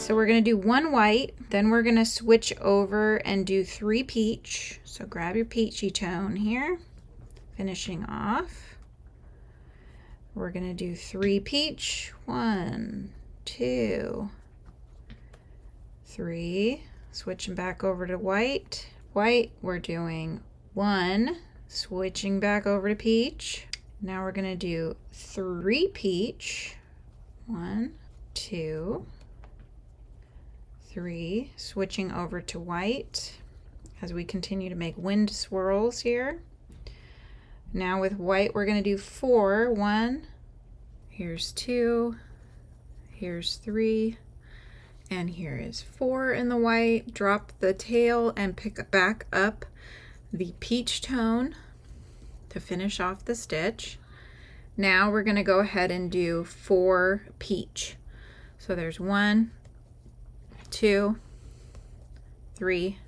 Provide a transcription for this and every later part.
so we're going to do 1 white, then we're going to switch over and do 3 peach. So grab your peachy tone here, finishing off. We're going to do 3 peach, 1, 2, 3, switching back over to white. White, we're doing 1, switching back over to peach. Now we're going to do 3 peach, 1, 2, 3, switching over to white as we continue to make wind swirls here. Now with white we're going to do 4, 1, here's 2, here's 3, and here is 4 in the white. Drop the tail and pick back up the peach tone to finish off the stitch. Now we're going to go ahead and do 4 peach. So there's 1, 2, 3,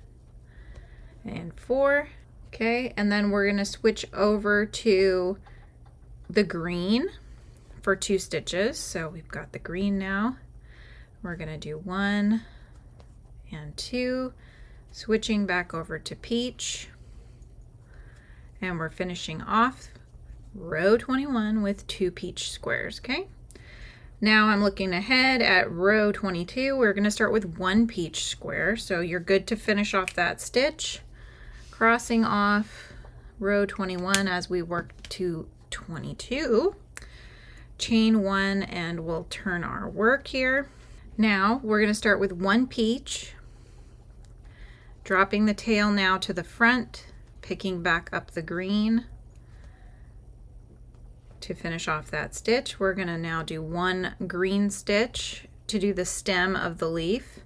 and 4. Okay, and then we're going to switch over to the green for 2 stitches. So we've got the green now. We're going to do 1 and 2, switching back over to peach, and we're finishing off row 21 with 2 peach squares. Okay, now I'm looking ahead at row 22. We're going to start with 1 peach square, so you're good to finish off that stitch, crossing off row 21 as we work to 22. Chain 1 and we'll turn our work here. Now we're going to start with 1 peach, dropping the tail now to the front, picking back up the green to finish off that stitch. We're going to now do 1 green stitch to do the stem of the leaf.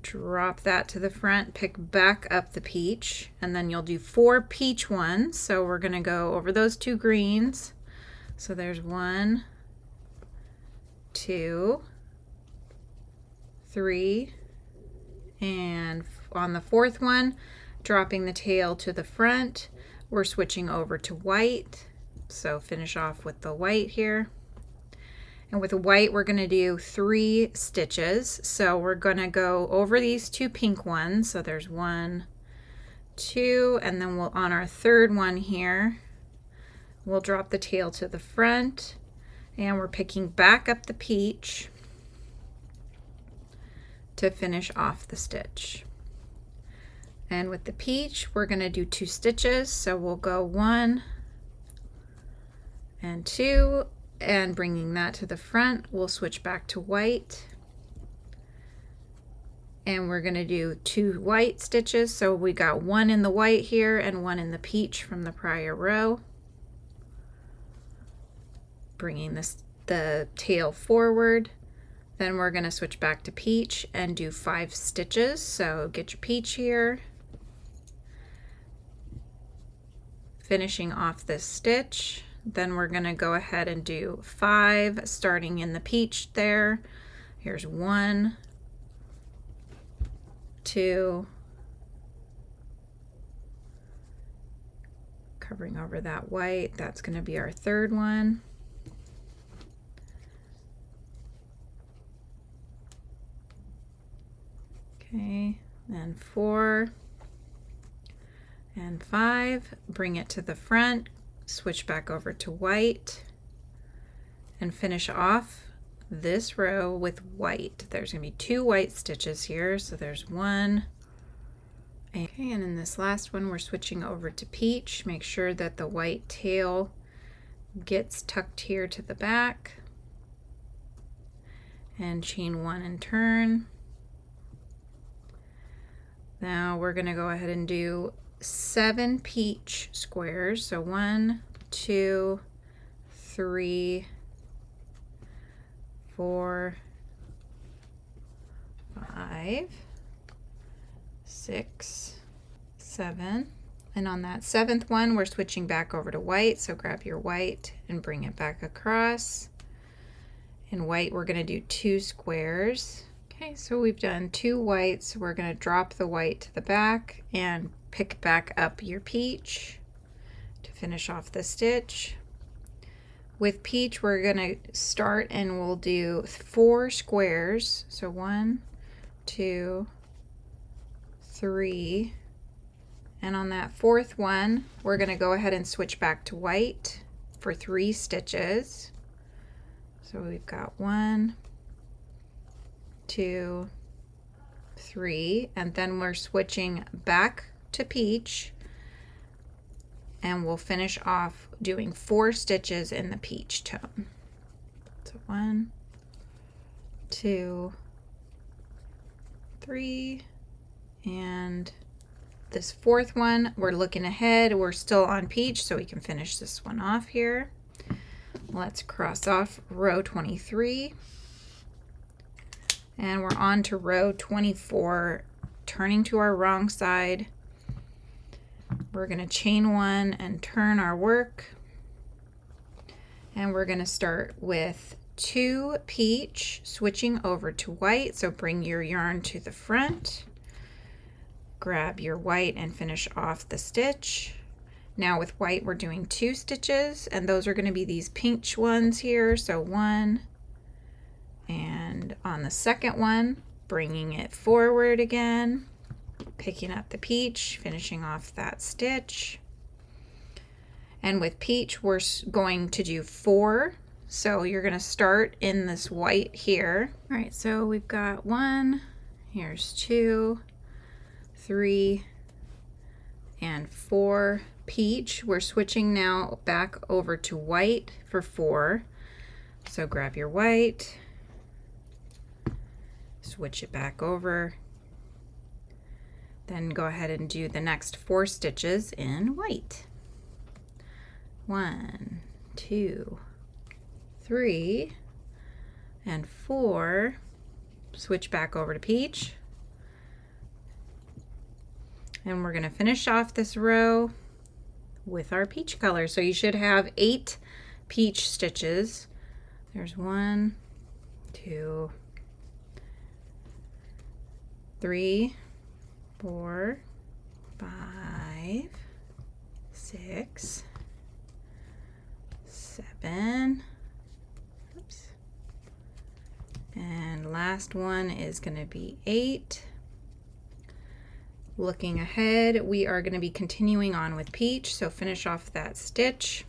Drop that to the front, pick back up the peach, and then you'll do 4 peach ones. So we're going to go over those 2 greens. So there's 1, 2, 3, and on the 4th one, dropping the tail to the front, we're switching over to white. So finish off with the white here. And with the white, we're going to do 3 stitches. So we're going to go over these 2 pink ones. So there's 1, 2, and then we'll, on our 3rd one here, we'll drop the tail to the front, and we're picking back up the peach to finish off the stitch. And with the peach, we're going to do 2 stitches. So we'll go 1 and 2, and bringing that to the front, we'll switch back to white, and we're going to do 2 white stitches. So we got 1 in the white here and 1 in the peach from the prior row. Bringing the tail forward, then we're going to switch back to peach and do 5 stitches. So get your peach here, finishing off this stitch. Then we're going to go ahead and do 5, starting in the peach there. Here's 1, 2, covering over that white. That's going to be our 3rd one. Okay, then 4 and 5, bring it to the front, switch back over to white, and finish off this row with white. There's going to be 2 white stitches here, so there's 1. Okay, and in this last one we're switching over to peach. Make sure that the white tail gets tucked here to the back, and chain 1 and turn. Now we're going to go ahead and do 7 peach squares. So 1, 2, 3, 4, 5, 6, 7. And on that 7th one, we're switching back over to white. So grab your white and bring it back across. In white, we're going to do 2 squares. Okay, so we've done 2 whites. We're going to drop the white to the back and pick back up your peach to finish off the stitch. With peach, we're gonna start and we'll do 4 squares. So 1, 2, 3, and on that 4th one, we're gonna go ahead and switch back to white for 3 stitches. So we've got 1, 2, 3, and then we're switching back to peach, and we'll finish off doing 4 stitches in the peach tone. So 1, 2, 3, and this 4th one, we're looking ahead. We're still on peach, so we can finish this one off here. Let's cross off row 23. And we're on to row 24, turning to our wrong side. We're going to chain 1 and turn our work. And we're going to start with 2 peach, switching over to white. So bring your yarn to the front. Grab your white and finish off the stitch. Now with white, we're doing 2 stitches, and those are going to be these pinch ones here. So 1, and on the 2nd one, bringing it forward again, picking up the peach, finishing off that stitch. And with peach, we're going to do 4. So you're going to start in this white here. All right, so we've got 1, here's 2, 3, and 4 peach. We're switching now back over to white for 4. So grab your white, switch it back over, then go ahead and do the next 4 stitches in white. 1, 2, 3, and 4. Switch back over to peach. And we're going to finish off this row with our peach color. So you should have 8 peach stitches. There's 1, 2, 3, 4, 5, 6, 7. Oops. And last one is going to be 8. Looking ahead, we are going to be continuing on with peach, so finish off that stitch,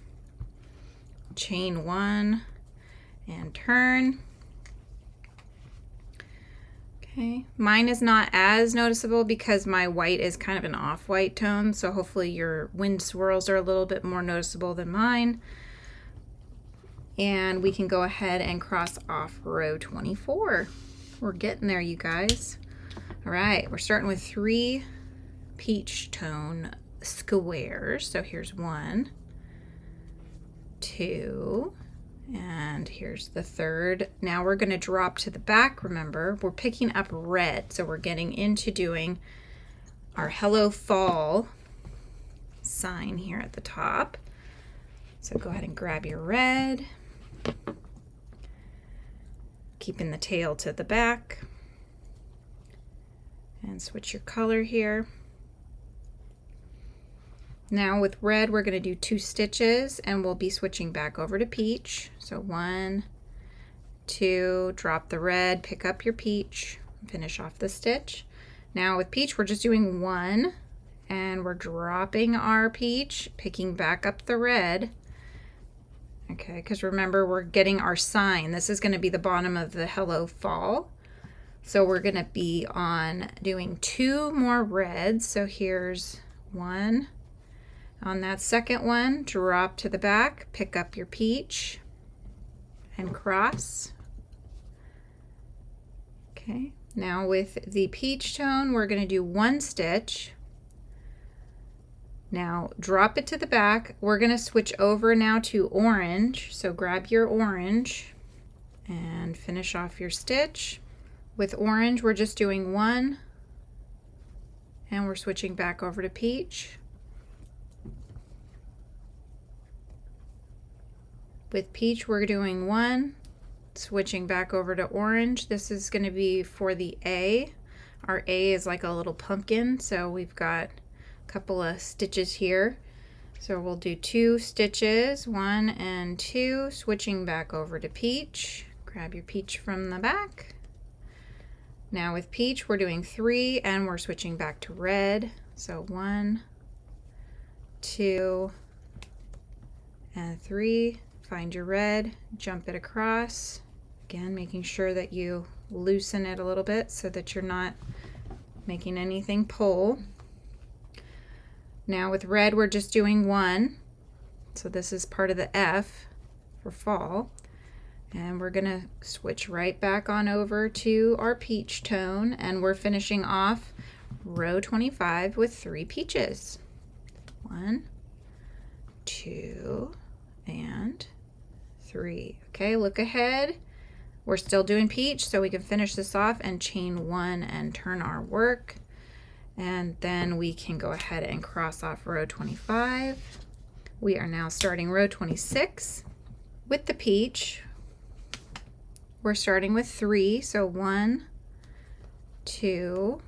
chain 1, and turn. Okay, mine is not as noticeable because my white is kind of an off-white tone, so hopefully your wind swirls are a little bit more noticeable than mine. And we can go ahead and cross off row 24. We're getting there, you guys. All right, we're starting with 3 peach tone squares. So here's 1, 2, and here's the 3rd. Now we're going to drop to the back. Remember, we're picking up red, so we're getting into doing our Hello Fall sign here at the top. So go ahead and grab your red, keeping the tail to the back, and switch your color here. Now with red, we're going to do 2 stitches, and we'll be switching back over to peach. So 1, 2, drop the red, pick up your peach, finish off the stitch. Now with peach, we're just doing 1, and we're dropping our peach, picking back up the red. Okay, because remember, we're getting our sign. This is going to be the bottom of the Hello Fall. So we're going to be on doing 2 more reds. So here's 1. On that 2nd one, drop to the back, pick up your peach, and cross. Okay, now with the peach tone, we're going to do 1 stitch. Now drop it to the back. We're going to switch over now to orange. So grab your orange and finish off your stitch. With orange, we're just doing 1, and we're switching back over to peach. With peach, we're doing 1, switching back over to orange. This is going to be for the A. Our A is like a little pumpkin, so we've got a couple of stitches here. So we'll do 2 stitches, 1 and 2, switching back over to peach. Grab your peach from the back. Now with peach we're doing 3 and we're switching back to red. So 1, 2, and 3. Find your red, jump it across. Again, making sure that you loosen it a little bit so that you're not making anything pull. Now with red we're just doing 1. So this is part of the F for fall. And we're gonna switch right back on over to our peach tone, and we're finishing off row 25 with 3 peaches. 1, 2, and 3. Okay, look ahead. We're still doing peach, so we can finish this off and chain 1 and turn our work. And then we can go ahead and cross off row 25. We are now starting row 26 with the peach. We're starting with 3, so 1, 2,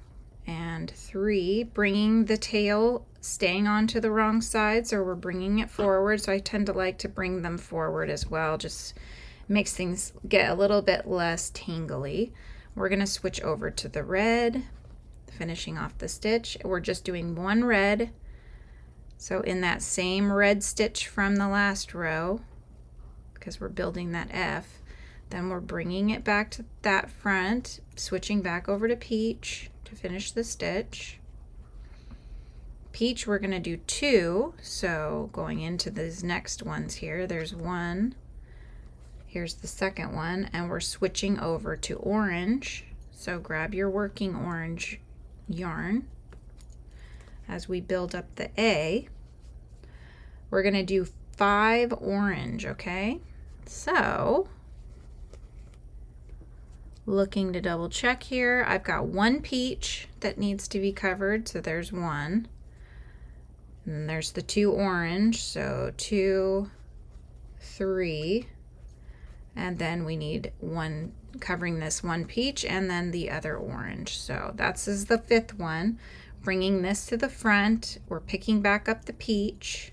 and 3, bringing the tail, staying onto the wrong side, so we're bringing it forward. So I tend to like to bring them forward as well, just makes things get a little bit less tangly. We're going to switch over to the red, finishing off the stitch. We're just doing 1 red, so in that same red stitch from the last row, because we're building that F. Then we're bringing it back to that front, switching back over to peach to finish the stitch. Peach we're going to do 2, so going into these next ones here, there's 1, here's the second one, and we're switching over to orange. So grab your working orange yarn. As we build up the A, we're going to do 5 orange, okay? So looking to double check here, I've got 1 peach that needs to be covered, so there's 1. And then there's the 2 orange, so 2, 3, and then we need 1 covering this 1 peach and then the other orange. So that's is the 5th one. Bringing this to the front, we're picking back up the peach.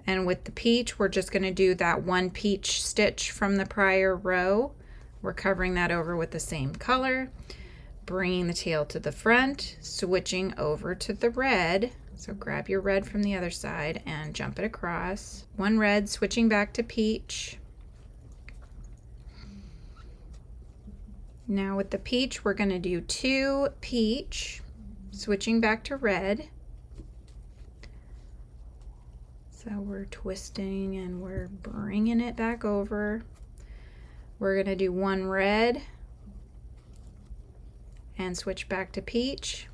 And with the peach, we're just going to do that 1 peach stitch from the prior row. We're covering that over with the same color, bringing the tail to the front, switching over to the red. So grab your red from the other side and jump it across. 1 red, switching back to peach. Now with the peach, we're going to do 2 peach, switching back to red. So we're twisting and we're bringing it back over. We're going to do 1 red and switch back to peach.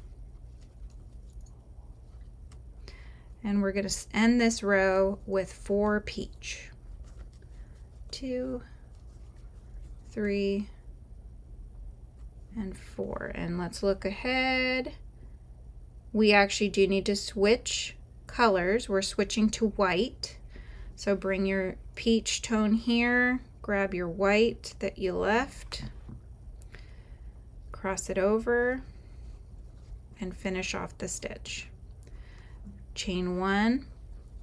And we're going to end this row with 4 peach. 2, 3, and 4. And let's look ahead. We actually do need to switch colors. We're switching to white. So bring your peach tone here, grab your white that you left, cross it over, and finish off the stitch. Chain 1,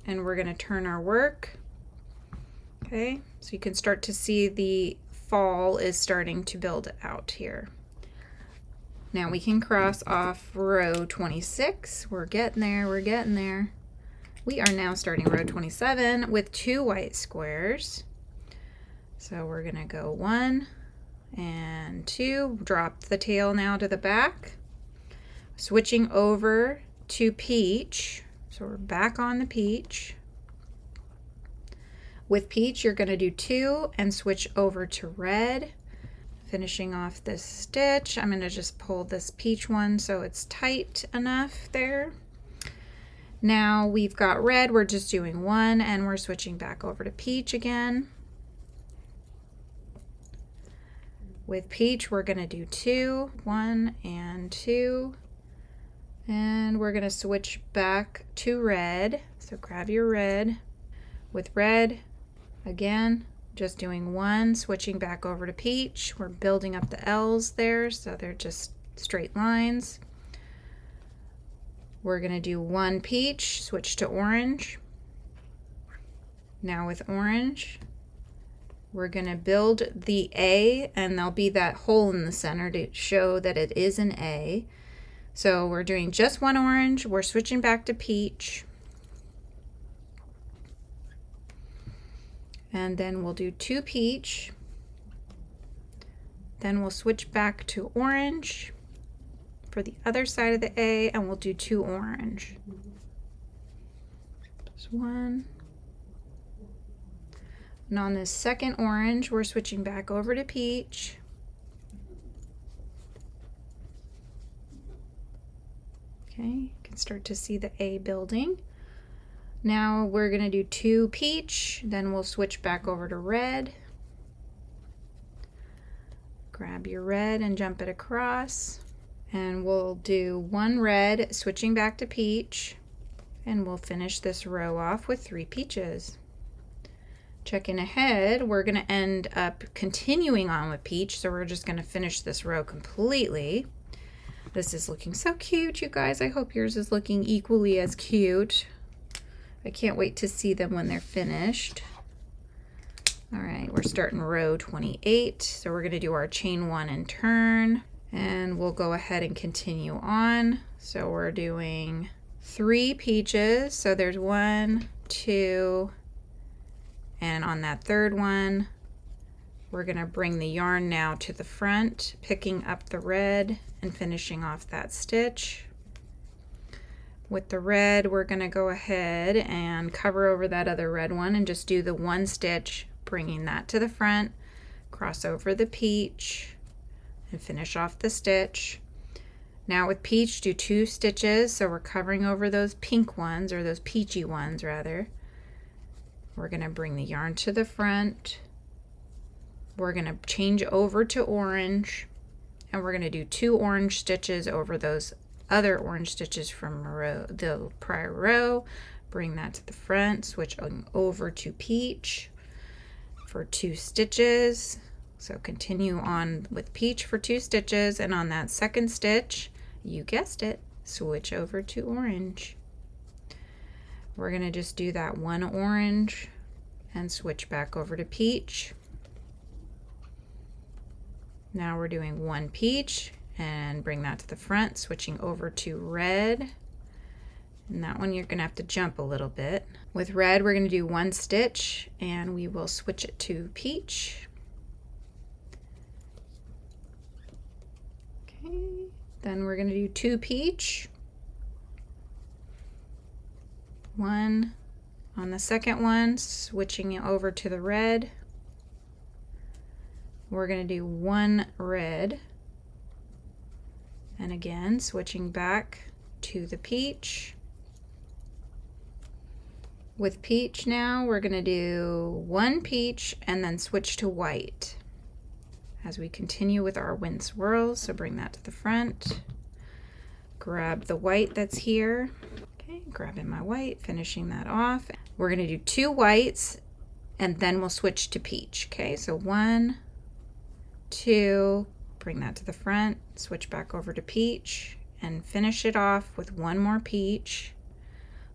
and we're going to turn our work. Okay, so you can start to see the fall is starting to build out here. Now we can cross off row 26. We're getting there, we're getting there. We are now starting row 27 with 2 white squares. So we're going to go 1 and 2, drop the tail now to the back, switching over to peach. So we're back on the peach. With peach, you're going to do 2 and switch over to red. Finishing off this stitch, I'm going to just pull this peach one so it's tight enough there. Now we've got red, we're just doing 1 and we're switching back over to peach again. With peach, we're going to do 2, 1 and 2. And we're going to switch back to red. So grab your red. With red, again, just doing 1, switching back over to peach. We're building up the L's there, so they're just straight lines. We're going to do 1 peach, switch to orange. Now with orange, we're going to build the A, and there'll be that hole in the center to show that it is an A. So we're doing just 1 orange, we're switching back to peach. And then we'll do 2 peach. Then we'll switch back to orange for the other side of the A, and we'll do 2 orange. Just 1. And on this second orange, we're switching back over to peach. Okay, you can start to see the A building. Now we're going to do 2 peach, then we'll switch back over to red. Grab your red and jump it across. And we'll do 1 red, switching back to peach. And we'll finish this row off with 3 peaches. Checking ahead, we're going to end up continuing on with peach, so we're just going to finish this row completely. This is looking so cute, you guys. I hope yours is looking equally as cute. I can't wait to see them when they're finished. All right, we're starting row 28, so we're going to do our chain 1 and turn, and we'll go ahead and continue on. So we're doing 3 peaches, so there's 1, 2, and on that third one, we're going to bring the yarn now to the front, picking up the red and finishing off that stitch. With the red, we're going to go ahead and cover over that other red one and just do the 1 stitch, bringing that to the front, cross over the peach, and finish off the stitch. Now with peach, do 2 stitches, so we're covering over those pink ones, or those peachy ones rather. We're going to bring the yarn to the front. We're going to change over to orange, and we're going to do 2 orange stitches over those other orange stitches from the prior row. Bring that to the front, switch over to peach for 2 stitches. So continue on with peach for 2 stitches, and on that second stitch, you guessed it, switch over to orange. We're going to just do that 1 orange and switch back over to peach. Now we're doing 1 peach and bring that to the front, switching over to red. And that one you're going to have to jump a little bit. With red, we're going to do 1 stitch and we will switch it to peach. Okay, then we're going to do 2 peach. 1 on the second one, switching it over to the red. We're going to do 1 red, and again switching back to the peach. With peach now, we're going to do 1 peach and then switch to white as we continue with our wind swirls. So bring that to the front, grab the white that's here. Okay, grabbing my white, finishing that off. We're going to do 2 whites and then we'll switch to peach. Okay, so 1, 2, bring that to the front, switch back over to peach, and finish it off with 1 more peach.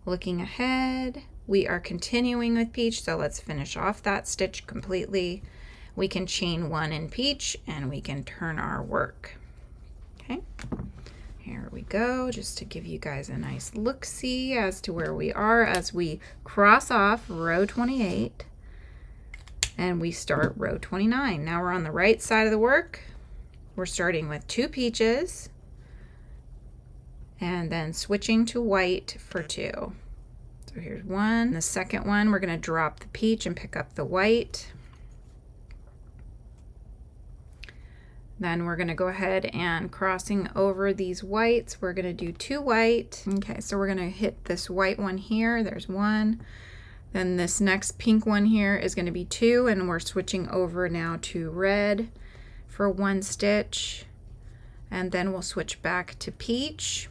Looking ahead, we are continuing with peach, so let's finish off that stitch completely. We can chain 1 in peach and we can turn our work. Okay. Here we go, just to give you guys a nice look-see as to where we are as we cross off row 28 and we start row 29. Now we're on the right side of the work. We're starting with 2 peaches and then switching to white for 2. So here's 1. The second one, we're going to drop the peach and pick up the white. Then we're going to go ahead and crossing over these whites, we're going to do 2 white. Okay, so we're going to hit this white one here. There's 1. Then this next pink one here is going to be 2, and we're switching over now to red for 1 stitch. And then we'll switch back to peach.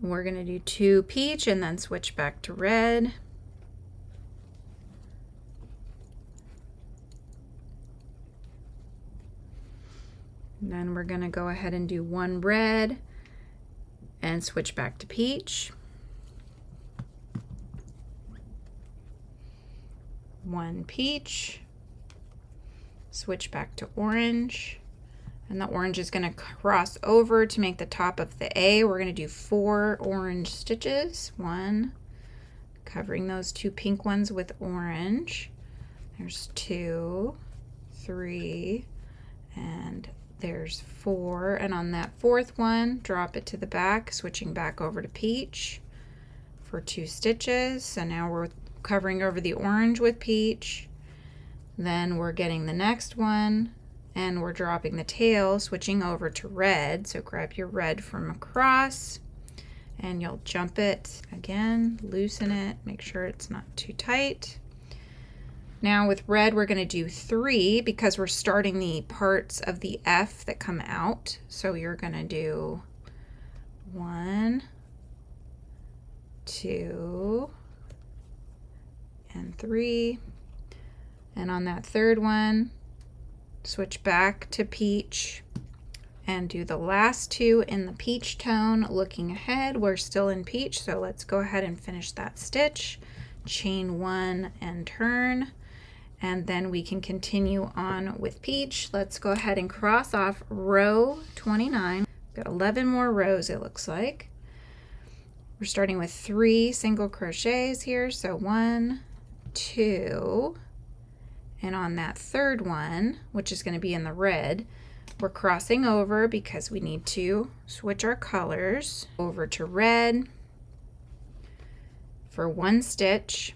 We're going to do 2 peach and then switch back to red. And then we're going to go ahead and do one red and switch back to peach. One peach, switch back to orange, and the orange is going to cross over to make the top of the A. We're going to do 4 orange stitches. 1, covering those 2 pink ones with orange. There's 2, 3, and there's 4. And on that 4th one, drop it to the back, switching back over to peach for 2 stitches. So now we're covering over the orange with peach. Then we're getting the next one and we're dropping the tail, switching over to red. So grab your red from across and you'll jump it again, loosen it, make sure it's not too tight. Now with red we're going to do 3 because we're starting the parts of the F that come out. So you're going to do 1, 2, and 3. And on that 3rd one, switch back to peach and do the last 2 in the peach tone. Looking ahead, we're still in peach, so let's go ahead and finish that stitch. Chain 1 and turn, and then we can continue on with peach. Let's go ahead and cross off row 29. Got 11 more rows, it looks like. We're starting with 3 single crochets here, so 1, 2, and on that 3rd one, which is going to be in the red, we're crossing over because we need to switch our colors over to red for 1 stitch.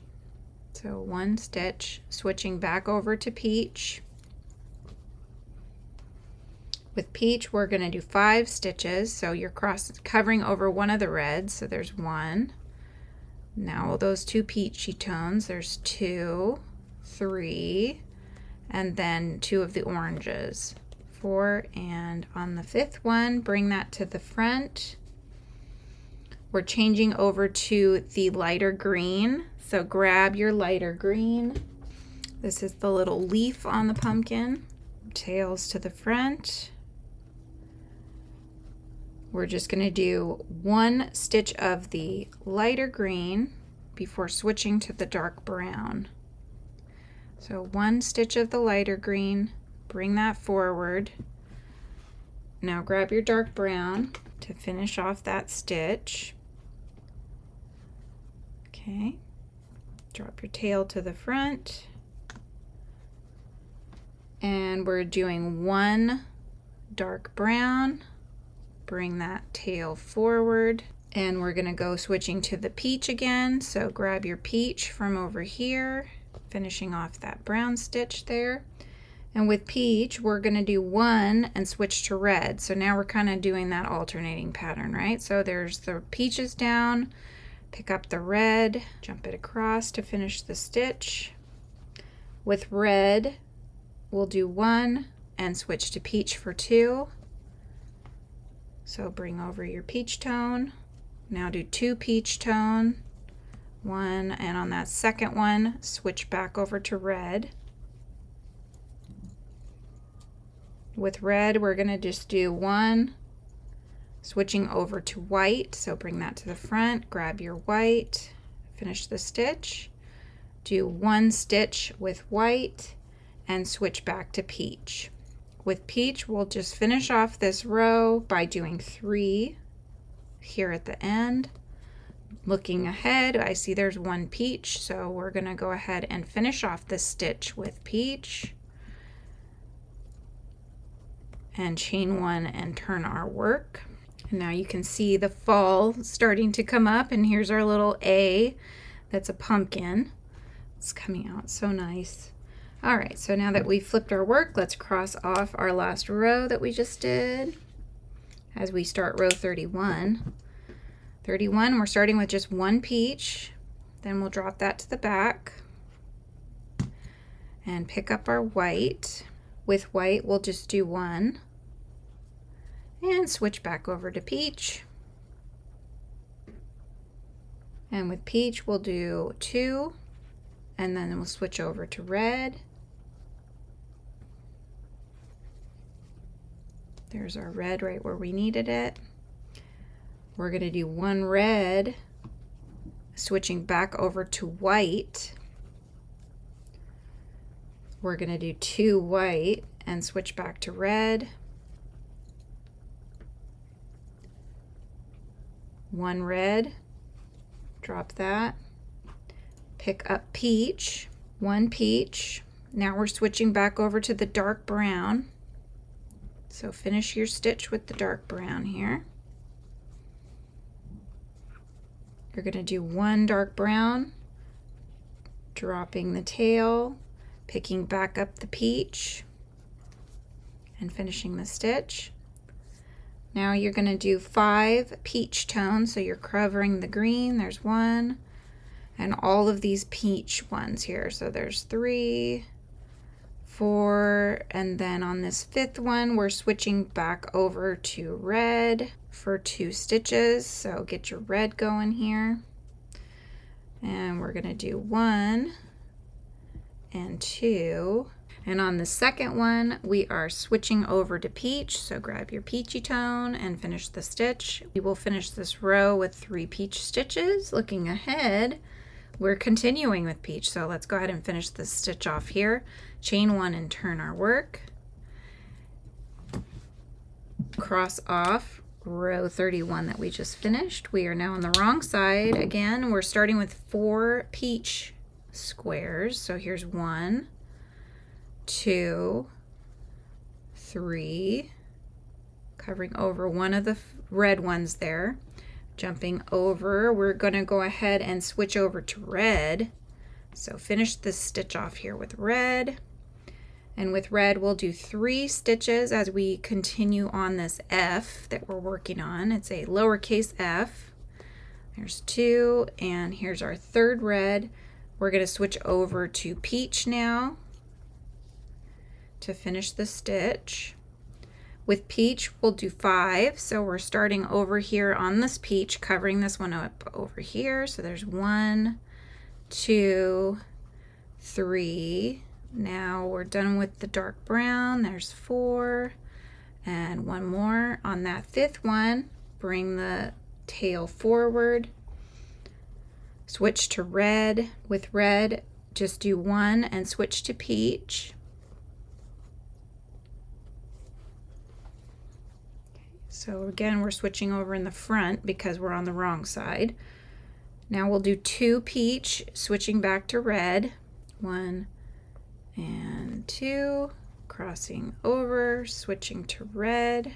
So 1 stitch, switching back over to peach. With peach, we're going to do 5 stitches, so you're covering over one of the reds, so there's 1. Now those 2 peachy tones, there's 2, 3, and then 2 of the oranges, 4, and on the 5th one, bring that to the front. We're changing over to the lighter green, so grab your lighter green. This is the little leaf on the pumpkin. Tails to the front. We're just going to do 1 stitch of the lighter green before switching to the dark brown. So 1 stitch of the lighter green, bring that forward. Now grab your dark brown to finish off that stitch. Okay, drop your tail to the front. And we're doing 1 dark brown. Bring that tail forward, and we're going to go switching to the peach again. So grab your peach from over here, finishing off that brown stitch there. And with peach, we're going to do 1 and switch to red. So now we're kind of doing that alternating pattern, right? So there's the peaches down, pick up the red, jump it across to finish the stitch. With red, we'll do 1 and switch to peach for 2. So bring over your peach tone. Now do 2 peach tone, 1, and on that 2nd one, switch back over to red. With red, we're going to just do 1, switching over to white. So bring that to the front, grab your white, finish the stitch, do 1 stitch with white, and switch back to peach. With peach, we'll just finish off this row by doing 3 here at the end. Looking ahead, I see there's 1 peach, so we're going to go ahead and finish off this stitch with peach. And chain 1 and turn our work. And now you can see the fall starting to come up, and here's our little A that's a pumpkin. It's coming out so nice. All right, so now that we've flipped our work, let's cross off our last row that we just did as we start row 31. 31, we're starting with just 1 peach, then we'll drop that to the back and pick up our white. With white, we'll just do 1 and switch back over to peach. And with peach, we'll do 2, and then we'll switch over to red. There's our red right where we needed it. We're going to do one red, switching back over to white. We're going to do two white and switch back to red. One red, drop that. Pick up peach, one peach. Now we're switching back over to the dark brown. So finish your stitch with the dark brown here. You're going to do one dark brown, dropping the tail, picking back up the peach, and finishing the stitch. Now you're going to do 5 peach tones, so you're covering the green. There's 1, and all of these peach ones here. So there's 3, 4, and then on this 5th one, we're switching back over to red for 2 stitches. So get your red going here. And we're going to do 1 and 2. And on the second one, we are switching over to peach. So grab your peachy tone and finish the stitch. We will finish this row with 3 peach stitches. Looking ahead, we're continuing with peach. So let's go ahead and finish this stitch off here. Chain 1 and turn our work. Cross off row 31 that we just finished. We are now on the wrong side. Again, we're starting with 4 peach squares. So here's 1, 2, 3, covering over one of the red ones there. Jumping over, we're going to go ahead and switch over to red. So finish this stitch off here with red. And with red, we'll do 3 stitches as we continue on this F that we're working on. It's a lowercase f. There's 2, and here's our 3rd red. We're going to switch over to peach now to finish the stitch. With peach, we'll do 5. So we're starting over here on this peach, covering this one up over here. So there's 1, 2, 3. Now we're done with the dark brown. There's 4 and 1 more. On that 5th one, bring the tail forward. Switch to red. With red, just do 1 and switch to peach. So again, we're switching over in the front because we're on the wrong side. Now we'll do 2 peach, switching back to red. 1 and 2, crossing over, switching to red.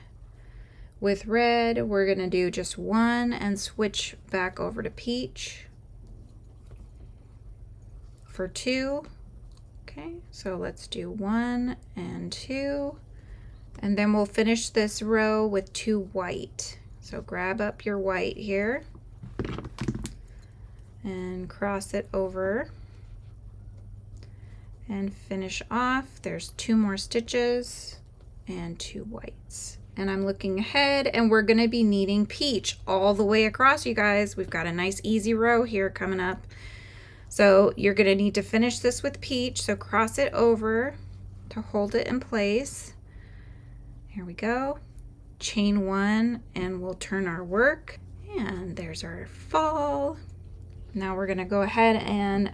With red, we're going to do just 1 and switch back over to peach for 2. Okay, so let's do 1 and 2. And then we'll finish this row with 2 white. So grab up your white here and cross it over and finish off. There's 2 more stitches and 2 whites. And I'm looking ahead, and we're going to be needing peach all the way across, you guys. We've got a nice easy row here coming up. So you're going to need to finish this with peach. So cross it over to hold it in place. Here we go. Chain 1 and we'll turn our work. And there's our fall. Now we're going to go ahead and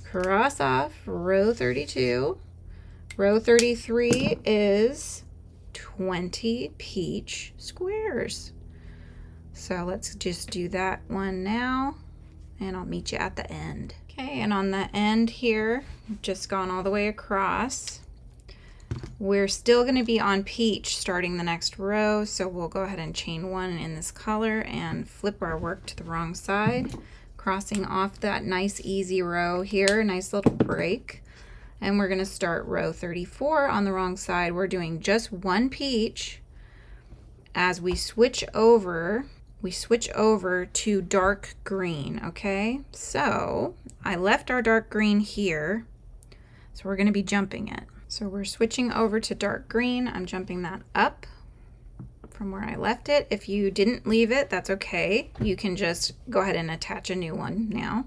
cross off row 32. Row 33 is 20 peach squares. So let's just do that one now, and I'll meet you at the end. Okay, and on the end here, just gone all the way across. We're still going to be on peach starting the next row, so we'll go ahead and chain 1 in this color and flip our work to the wrong side, crossing off that nice easy row here, nice little break. And we're going to start row 34 on the wrong side. We're doing just 1 peach. As we switch over to dark green, okay? So I left our dark green here, so we're going to be jumping it. So we're switching over to dark green. I'm jumping that up from where I left it. If you didn't leave it, that's okay. You can just go ahead and attach a new one now.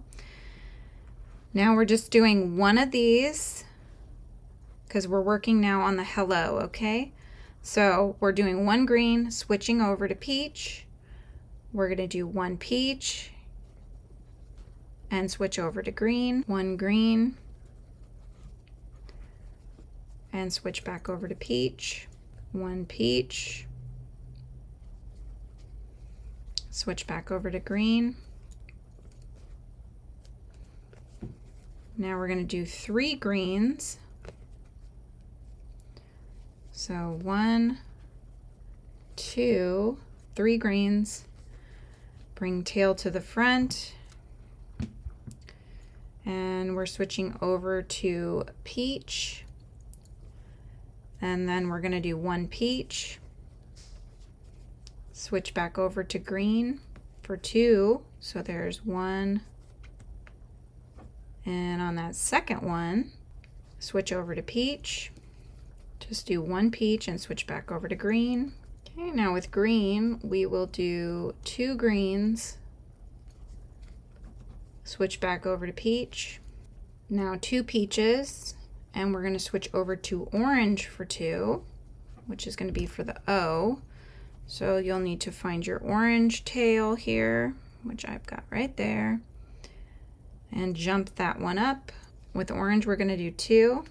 Now we're just doing one of these because we're working now on the hello, okay? So we're doing one green, switching over to peach. We're going to do one peach and switch over to green, one green and switch back over to peach, one peach, switch back over to green. Now we're going to do 3 greens. So 1, 2, 3 greens. Bring tail to the front. And we're switching over to peach. And then we're going to do 1 peach. Switch back over to green for 2. So there's 1. And on that second one, switch over to peach. Just do 1 peach and switch back over to green. Okay, now with green, we will do 2 greens. Switch back over to peach. Now 2 peaches, and we're going to switch over to orange for 2, which is going to be for the O. So you'll need to find your orange tail here, which I've got right there, and jump that one up. With orange, we're going to do 2,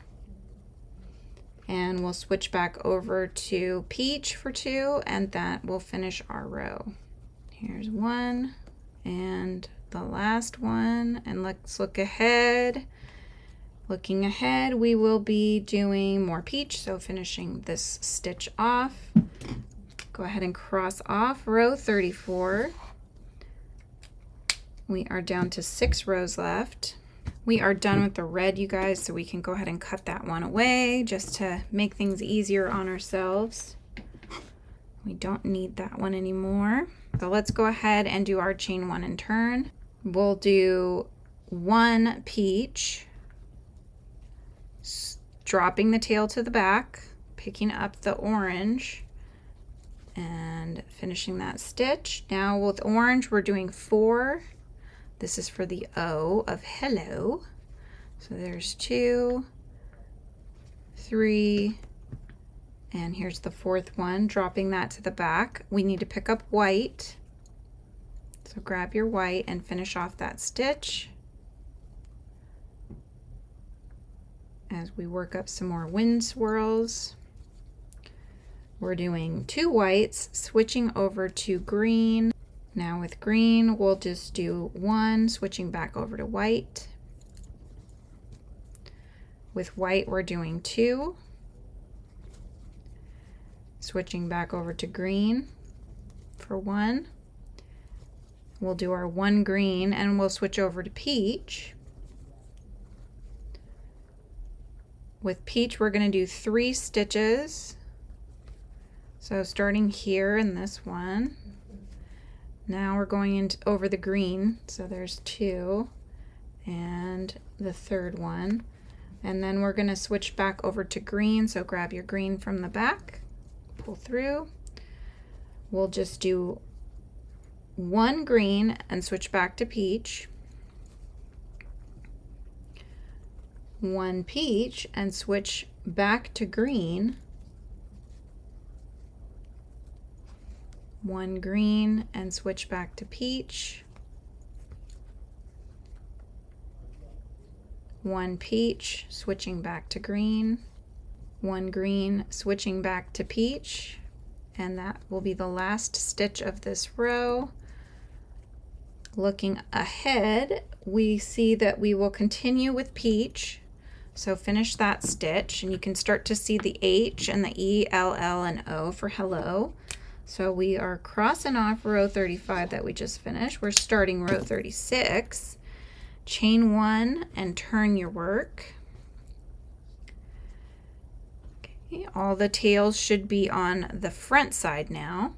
and we'll switch back over to peach for 2, and that will finish our row. Here's 1 and the last one, and let's look ahead. Looking ahead, we will be doing more peach, so finishing this stitch off. Go ahead and cross off row 34. We are down to 6 rows left. We are done with the red, you guys, so we can go ahead and cut that one away just to make things easier on ourselves. We don't need that one anymore. So let's go ahead and do our chain 1 and turn. We'll do 1 peach, dropping the tail to the back, picking up the orange, and finishing that stitch. Now with orange, we're doing 4. This is for the O of hello. So there's 2, 3, and here's the 4th one, dropping that to the back. We need to pick up white. So grab your white and finish off that stitch as we work up some more wind swirls. We're doing 2 whites, switching over to green. Now with green, we'll just do 1, switching back over to white. With white, we're doing 2, switching back over to green for 1. We'll do our 1 green, and we'll switch over to peach. With peach, we're going to do 3 stitches. So starting here in this one, now we're going into over the green. So there's 2 and the 3rd one. And then we're going to switch back over to green. So grab your green from the back, pull through. We'll just do 1 green and switch back to peach. 1 peach and switch back to green. 1 green and switch back to peach. 1 peach, switching back to green. 1 green, switching back to peach. And that will be the last stitch of this row. Looking ahead, we see that we will continue with peach. So finish that stitch, and you can start to see the H and the E, L, L, and O for hello. So we are crossing off row 35 that we just finished. We're starting row 36. Chain 1 and turn your work. Okay, all the tails should be on the front side now.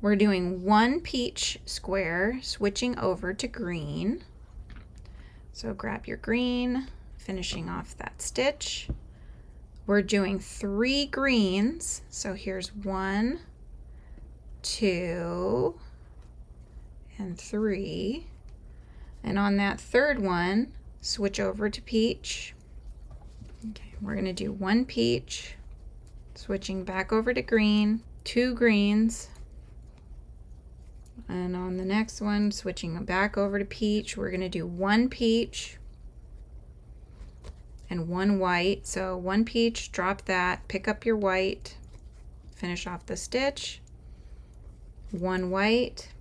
We're doing 1 peach square, switching over to green. So grab your green, finishing off that stitch. We're doing 3 greens. So here's 1, 2, and 3. And on that 3rd one, switch over to peach. Okay, we're going to do 1 peach, switching back over to green, 2 greens, and on the next one switching back over to peach. We're going to do 1 peach and 1 white. So 1 peach, drop that, pick up your white, finish off the stitch, 1 white,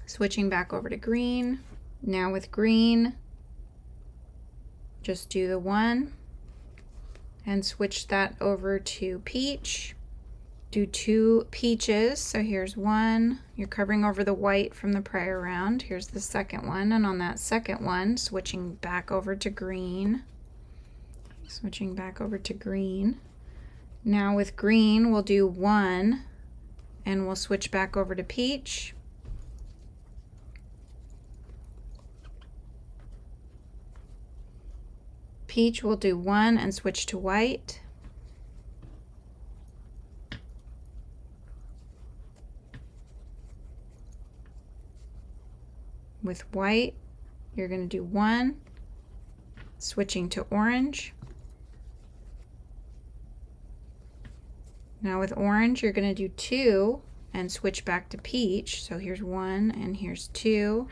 switching back over to green. Now with green, just do the 1 and switch that over to peach. Do 2 peaches. So here's 1. You're covering over the white from the prior round. Here's the second one, and on that second one, switching back over to green. Switching back over to green. Now with green, we'll do 1 and we'll switch back over to peach. Peach, we'll do 1 and switch to white. With white, you're going to do 1, switching to orange. Now with orange, you're going to do 2 and switch back to peach. So here's 1 and here's 2.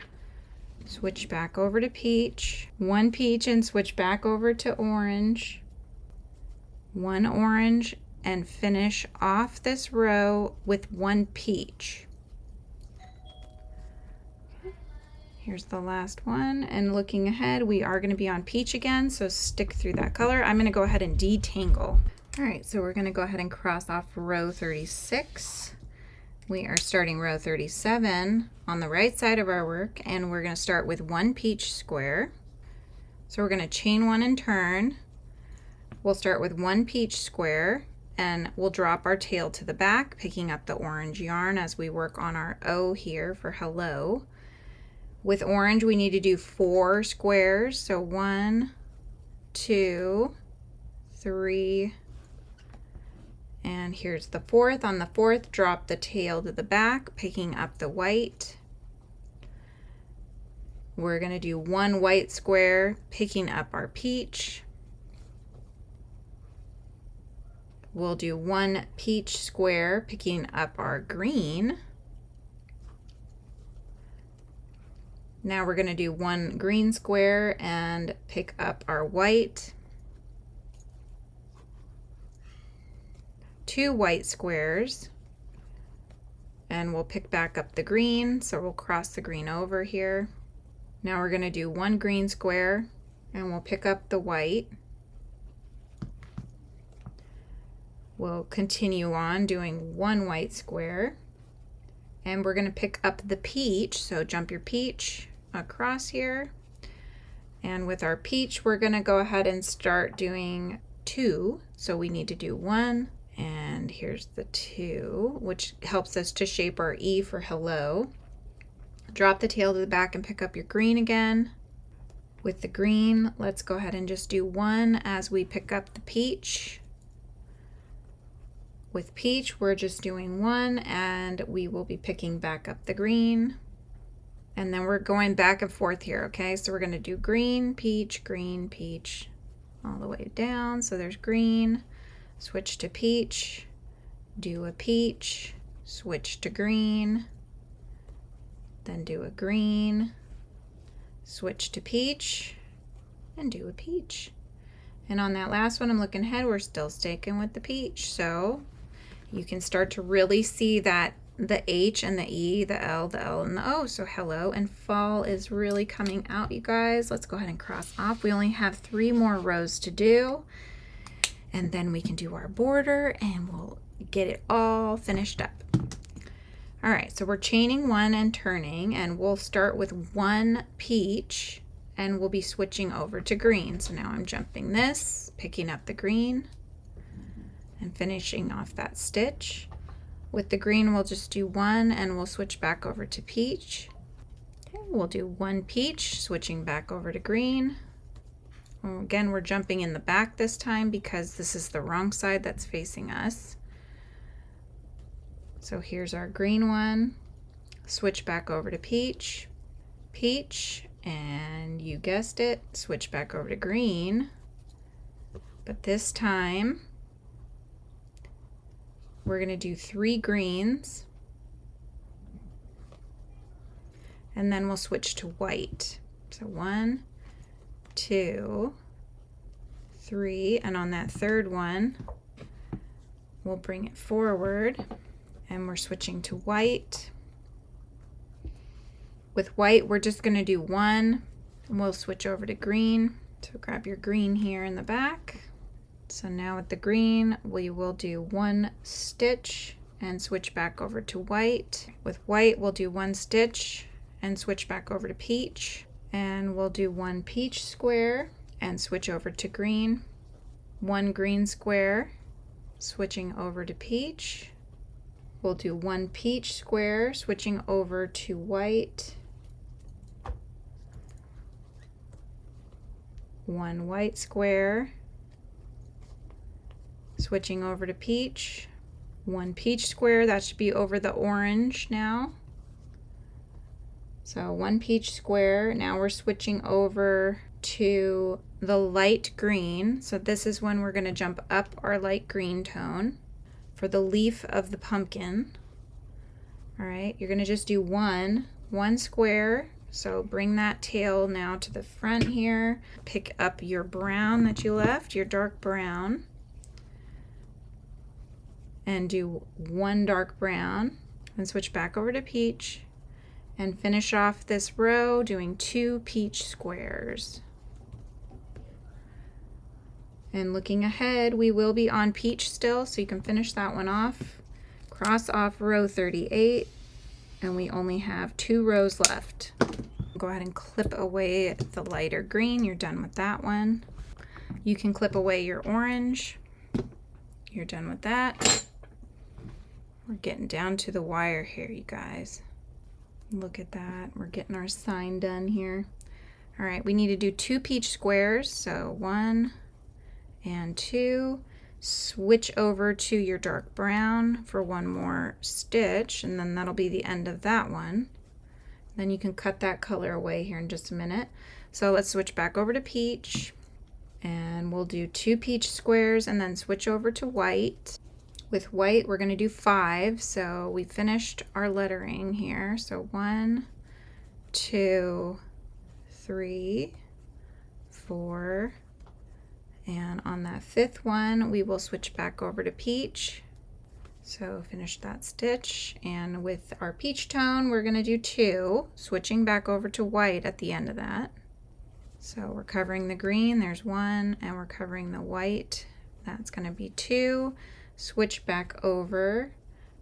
Switch back over to peach. 1 peach and switch back over to orange. 1 orange and finish off this row with 1 peach. Here's the last one, and looking ahead, we are going to be on peach again, so stick through that color. I'm going to go ahead and detangle. All right, so we're going to go ahead and cross off row 36. We are starting row 37 on the right side of our work, and we're going to start with 1 peach square. So we're going to chain 1 and turn. We'll start with 1 peach square, and we'll drop our tail to the back, picking up the orange yarn as we work on our O here for hello. With orange, we need to do 4 squares. So 1, 2, 3, and here's the 4th. On the 4th, drop the tail to the back, picking up the white. We're going to do 1 white square, picking up our peach. We'll do 1 peach square, picking up our green. Now we're going to do 1 green square and pick up our white. 2 white squares, and we'll pick back up the green, so we'll cross the green over here. Now we're going to do 1 green square and we'll pick up the white. We'll continue on doing 1 white square, and we're going to pick up the peach, so jump your peach across here, and with our peach we're going to go ahead and start doing 2, so we need to do 1, and here's the 2, which helps us to shape our E for hello. Drop the tail to the back and pick up your green again. With the green, let's go ahead and just do 1 as we pick up the peach. With peach, we're just doing 1 and we will be picking back up the green. And then we're going back and forth here, okay? So we're going to do green, peach, all the way down. So there's green, switch to peach, do a peach, switch to green, then do a green, switch to peach, and do a peach. And on that last one, I'm looking ahead, we're still sticking with the peach. So you can start to really see that the H and the E, the L and the O. So hello and fall is really coming out, you guys. Let's go ahead and cross off. We only have 3 more rows to do, and then we can do our border and we'll get it all finished up. All right, so we're chaining 1 and turning, and we'll start with 1 peach and we'll be switching over to green. So now I'm jumping this, picking up the green, and finishing off that stitch. With the green, we'll just do 1 and we'll switch back over to peach. Okay, we'll do 1 peach, switching back over to green. Again, we're jumping in the back this time because this is the wrong side that's facing us. So here's our green one. Switch back over to peach, and you guessed it, switch back over to green. But this time, we're going to do 3 greens, and then we'll switch to white. So 1, 2, 3, and on that third one we'll bring it forward and we're switching to white. With white we're just going to do 1 and we'll switch over to green. So grab your green here in the back. So now with the green we will do 1 stitch and switch back over to white. With white we'll do 1 stitch and switch back over to peach, and we'll do 1 peach square and switch over to green, 1 green square, switching over to peach. We'll do 1 peach square, switching over to white, 1 white square, switching over to peach, 1 peach square, that should be over the orange now. So 1 peach square. Now we're switching over to the light green. So this is when we're going to jump up our light green tone for the leaf of the pumpkin. All right, you're going to just do 1 square. So bring that tail now to the front here. Pick up your brown that you left, your dark brown, and do 1 dark brown, and switch back over to peach. And finish off this row doing 2 peach squares. And looking ahead, we will be on peach still, so you can finish that one off. Cross off row 38, and we only have 2 rows left. Go ahead and clip away the lighter green. You're done with that one. You can clip away your orange. You're done with that. We're getting down to the wire here, you guys. Look at that. We're getting our sign done here. All right, we need to do 2 peach squares. So 1 and 2. Switch over to your dark brown for 1 more stitch, and then that'll be the end of that one. Then you can cut that color away here in just a minute. So let's switch back over to peach, and we'll do 2 peach squares and then switch over to white. With white, we're going to do 5, so we finished our lettering here. So 1, 2, 3, 4, and on that 5th one, we will switch back over to peach. So finish that stitch, and with our peach tone, we're going to do 2, switching back over to white at the end of that. So we're covering the green, there's 1, and we're covering the white, that's going to be 2. Switch back over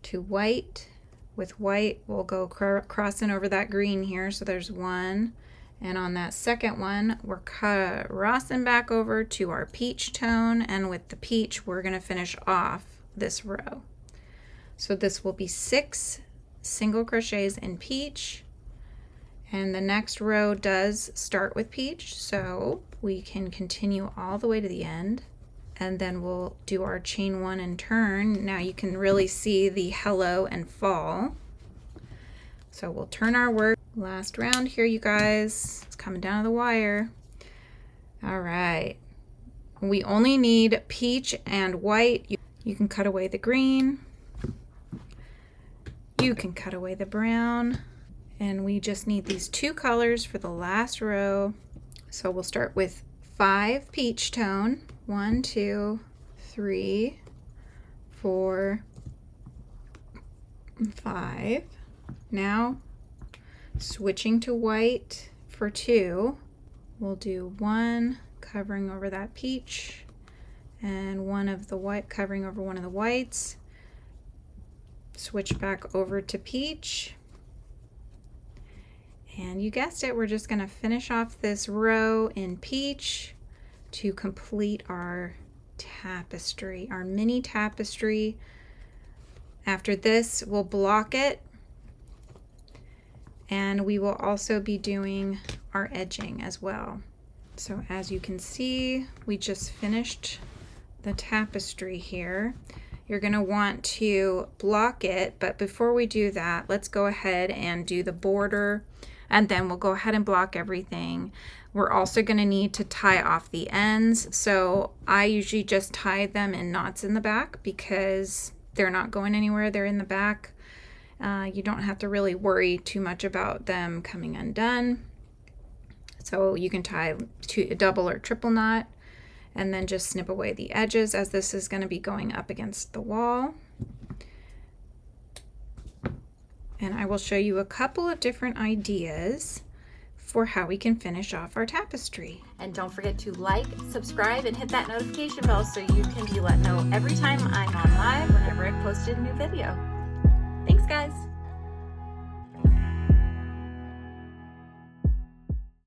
to white. With white, we'll go crossing over that green here, so there's 1. And on that second one, we're crossing back over to our peach tone, and with the peach, we're going to finish off this row. So this will be 6 single crochets in peach, and the next row does start with peach, so we can continue all the way to the end. And then we'll do our chain 1 and turn. Now you can really see the hello and fall. So we'll turn our work. Last round here, you guys. It's coming down to the wire. All right. We only need peach and white. You can cut away the green. You can cut away the brown. And we just need these 2 colors for the last row. So we'll start with 5 peach tone. 1, 2, 3, 4, 5. Now switching to white for 2, we'll do 1 covering over that peach and 1 of the white covering over 1 of the whites. Switch back over to peach, and you guessed it, we're just going to finish off this row in peach to complete our tapestry, our mini tapestry. After this, we'll block it, and we will also be doing our edging as well. So as you can see, we just finished the tapestry here. You're going to want to block it, but before we do that, let's go ahead and do the border, and then we'll go ahead and block everything. We're also going to need to tie off the ends, so I usually just tie them in knots in the back because they're not going anywhere. They're in the back. You don't have to really worry too much about them coming undone. So you can tie a double or triple knot and then just snip away the edges, as this is going to be going up against the wall. And I will show you a couple of different ideas for how we can finish off our tapestry. And don't forget to like, subscribe, and hit that notification bell so you can be let know every time I'm on live whenever I posted a new video. Thanks, guys.